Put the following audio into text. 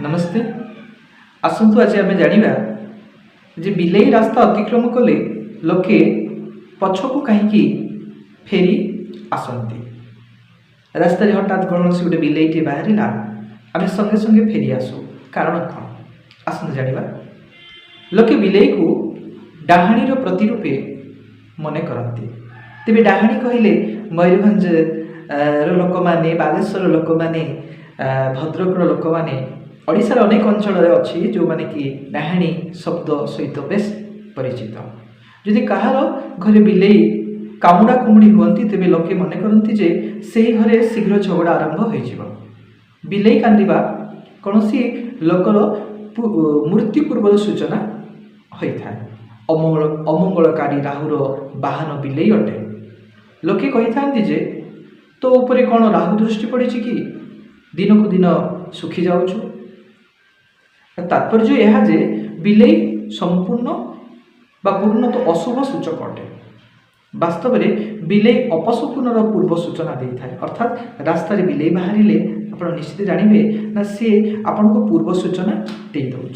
नमस्ते। आसतु आज आम जाना जे बिलेई रास्ता अतिक्रम कले लोके पछकू कहीं फेरी आसती। रास्ता हठात कौन से गोटे बिलेईटे बाहर आम संगे संगे फेरी आसू कारण कौन आसतु जाना। लोके बिलेई को डाहाणीर प्रतिरूपे मन करती। तेरे डाहाणी कहले मयूरभंज लोक मैंने बालेश्वर लोक मैंने भद्रक लोक मैंने ओडिशार अनेक अंचल अच्छी जो माने कि डाहाणी शब्द सहित बेस परिचित। जदि कहार घरे बिलेई कामुड़ा कुमुड़ी हुअन्ति तेबे लोके मन करती जे से घरे शीघ्र झगड़ा आरंभ हो। बिलेई कांदिबा कौनसी लोकर मृत्यु पूर्व सूचना होता है। अमंगलकारी राहुर बाहन बिलेई अटे। लोके कही था जे तो उपरे कौन राहु दृष्टि पड़ी कि दिन को दिन सुखी जाऊँ। तात्पर्य यह जे बिलेई संपूर्ण बा पूर्ण तो अशुभ सूचक अटे। वास्तव में बिलेई अपशकुनर पूर्व सूचना दे था। अर्थात रास्तार बिलेई बाहर आप निश्चित जानवे ना सी आपन को पूर्व सूचना दे दौर।